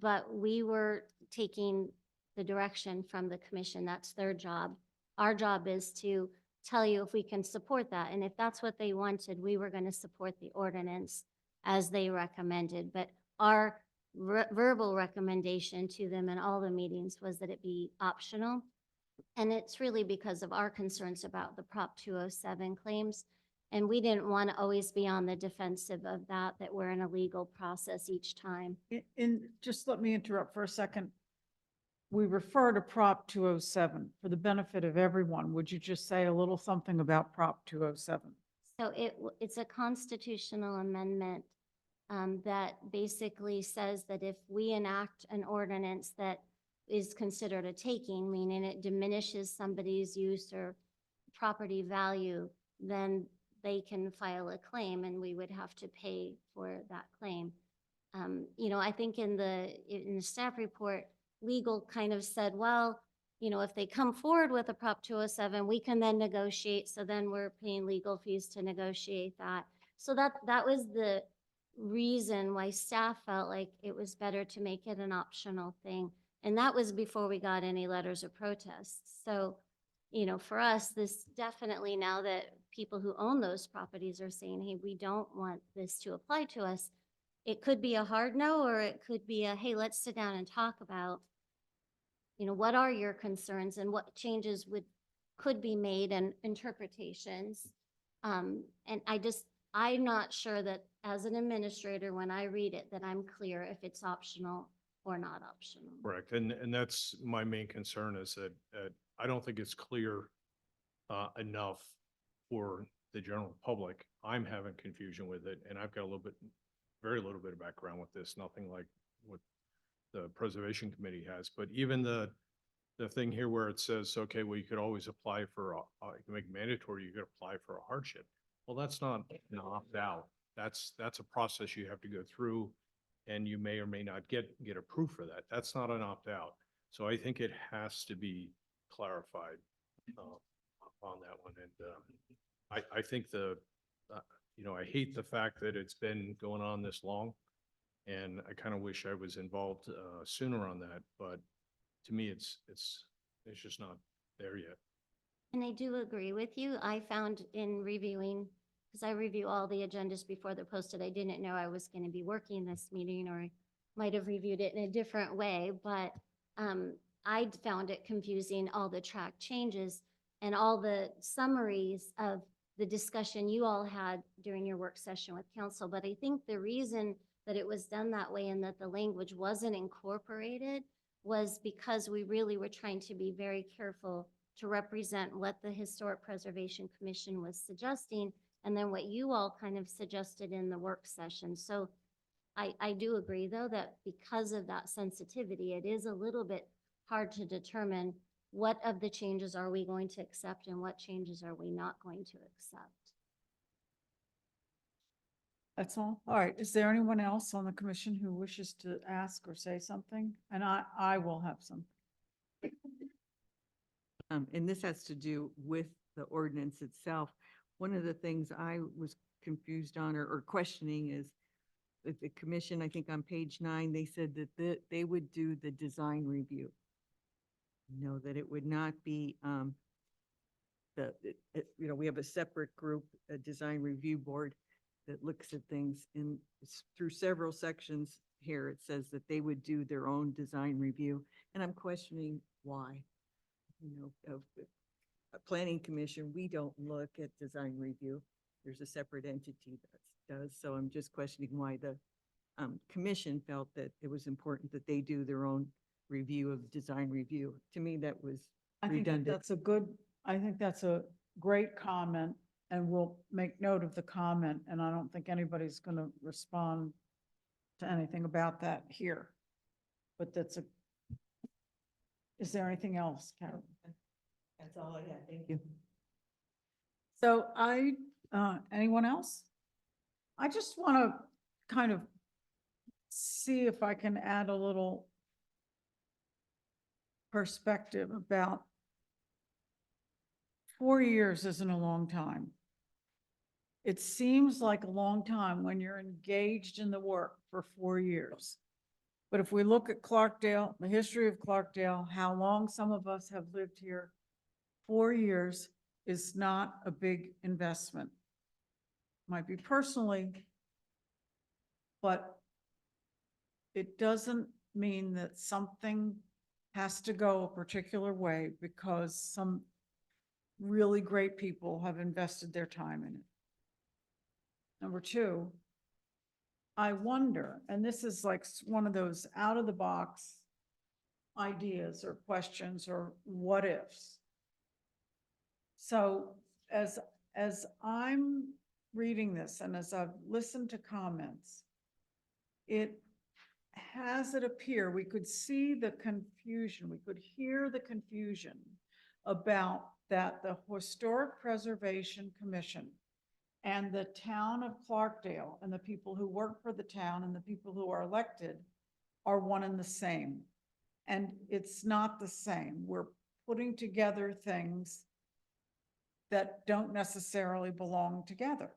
but we were taking the direction from the commission. That's their job. Our job is to tell you if we can support that. And if that's what they wanted, we were going to support the ordinance as they recommended. But our verbal recommendation to them in all the meetings was that it be optional. And it's really because of our concerns about the Prop 207 claims. And we didn't want to always be on the defensive of that we're in a legal process each time. Just let me interrupt for a second. We refer to Prop 207 for the benefit of everyone. Would you just say a little something about Prop 207? So it's a constitutional amendment that basically says that if we enact an ordinance that is considered a taking, meaning it diminishes somebody's use or property value, then they can file a claim and we would have to pay for that claim. I think in the staff report, legal kind of said, well, if they come forward with a Prop 207, we can then negotiate. So then we're paying legal fees to negotiate that. So that was the reason why staff felt like it was better to make it an optional thing. And that was before we got any letters of protest. So, for us, this definitely, now that people who own those properties are saying, hey, we don't want this to apply to us, it could be a hard no, or it could be a, hey, let's sit down and talk about, what are your concerns and what changes could be made and interpretations. And I'm not sure that as an administrator, when I read it, that I'm clear if it's optional or not optional. Correct. And that's my main concern is that I don't think it's clear enough for the general public. I'm having confusion with it, and I've got very little bit of background with this, nothing like what the Preservation Committee has. But even the thing here where it says, okay, well, you could always apply for, you can make it mandatory, you could apply for a hardship. Well, that's not an opt-out. That's a process you have to go through, and you may or may not get approved for that. That's not an opt-out. So I think it has to be clarified on that one. And I think I hate the fact that it's been going on this long, and I kind of wish I was involved sooner on that. But to me, it's just not there yet. And I do agree with you. I found in reviewing, because I review all the agendas before they're posted, I didn't know I was going to be working this meeting, or I might have reviewed it in a different way, but I found it confusing, all the track changes and all the summaries of the discussion you all had during your work session with council. But I think the reason that it was done that way and that the language wasn't incorporated was because we really were trying to be very careful to represent what the Historic Preservation Commission was suggesting and then what you all kind of suggested in the work session. So I do agree, though, that because of that sensitivity, it is a little bit hard to determine what of the changes are we going to accept and what changes are we not going to accept. That's all. All right. Is there anyone else on the commission who wishes to ask or say something? And I will have some. And this has to do with the ordinance itself. One of the things I was confused on or questioning is that the commission, I think on page 9, they said that they would do the design review. That it would not be, we have a separate group, a design review board that looks at things and through several sections here, it says that they would do their own design review. And I'm questioning why. A planning commission, we don't look at design review. There's a separate entity that does. So I'm just questioning why the commission felt that it was important that they do their own review of design review. To me, that was I think redundant. I think that's a great comment, and we'll make note of the comment, and I don't think anybody's going to respond to anything about that here. But is there anything else, Carol? That's all I had. Thank you. So anyone else? I just want to kind of see if I can add a little perspective about 4 years isn't a long time. It seems like a long time when you're engaged in the work for 4 years. But if we look at Clarkdale, the history of Clarkdale, how long some of us have lived here, 4 years is not a big investment. Might be personally, but it doesn't mean that something has to go a particular way because some really great people have invested their time in it. Number 2, I wonder, and this is like one of those out of the box ideas or questions or what ifs. So as I'm reading this and as I've listened to comments, it appear we could see the confusion, we could hear the confusion about that the Historic Preservation Commission and the town of Clarkdale and the people who work for the town and the people who are elected are one and the same. And it's not the same. We're putting together things that don't necessarily belong together.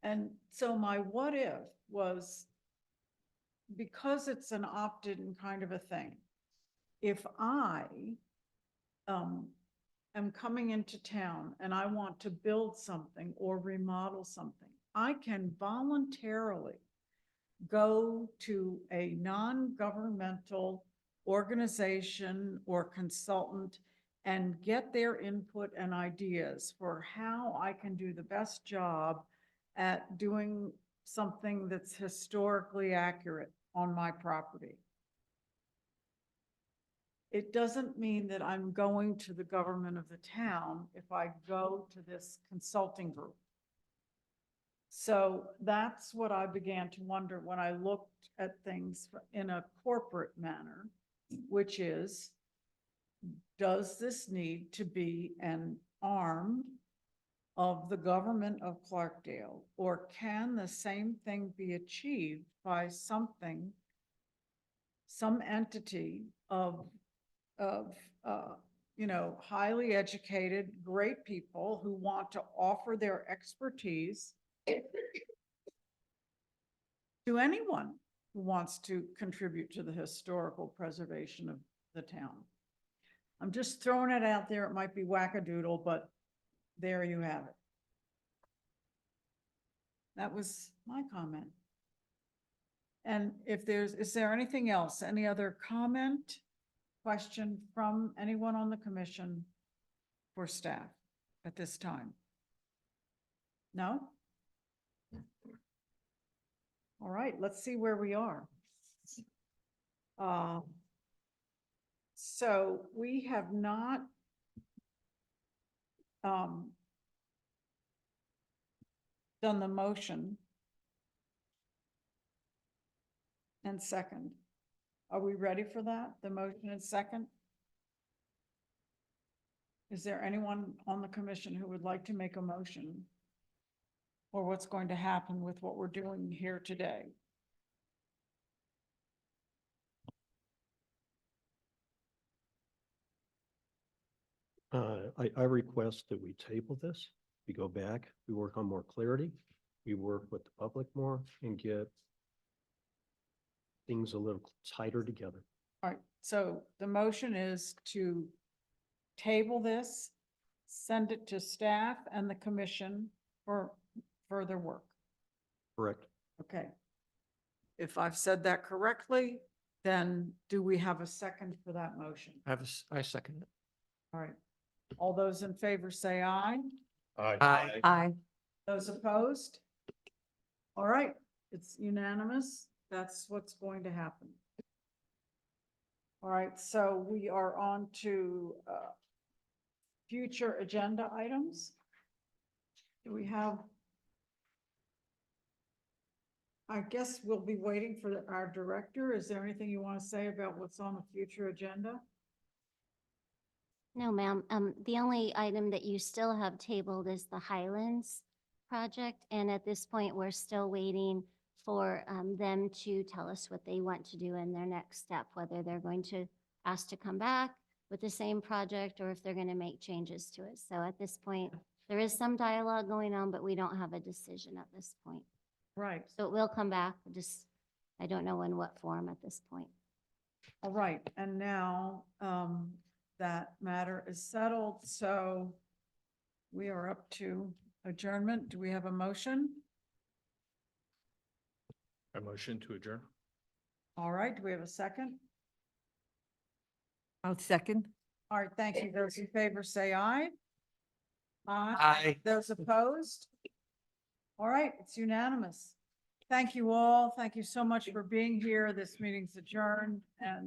And so my what if was, because it's an opt-in kind of a thing, if I am coming into town and I want to build something or remodel something, I can voluntarily go to a non-governmental organization or consultant and get their input and ideas for how I can do the best job at doing something that's historically accurate on my property. It doesn't mean that I'm going to the government of the town if I go to this consulting group. So that's what I began to wonder when I looked at things in a corporate manner, which is, does this need to be an arm of the government of Clarkdale, or can the same thing be achieved by some entity of highly educated, great people who want to offer their expertise to anyone who wants to contribute to the historical preservation of the town. I'm just throwing it out there. It might be wackadoodle, but there you have it. That was my comment. And is there anything else? Any other comment, question from anyone on the commission for staff? at this time? No? All right, let's see where we are. So we have not done the motion and second. Are we ready for that? The motion and second? Is there anyone on the commission who would like to make a motion? Or what's going to happen with what we're doing here today? I request that we table this, we go back, we work on more clarity, we work with the public more and get things a little tighter together. All right, so the motion is to table this, send it to staff and the commission for further work. Correct? Okay. If I've said that correctly, then do we have a second for that motion? I second it. All right. All those in favor say aye. Aye. Aye. Those opposed? All right, it's unanimous. That's what's going to happen. All right, so we are on to future agenda items. Do we have? I guess we'll be waiting for our director. Is there anything you want to say about what's on the future agenda? No, ma'am. The only item that you still have tabled is the Highlands project. And at this point, we're still waiting for them to tell us what they want to do in their next step, whether they're going to ask to come back with the same project or if they're going to make changes to it. So at this point, there is some dialogue going on, but we don't have a decision at this point. Right. So it will come back, just, I don't know in what form at this point. All right, and now that matter is settled, so we are up to adjournment. Do we have a motion? I motion to adjourn. All right, do we have a second? I'll second. All right, thank you. Those in favor say aye. Aye. Those opposed? All right, it's unanimous. Thank you all. Thank you so much for being here. This meeting's adjourned and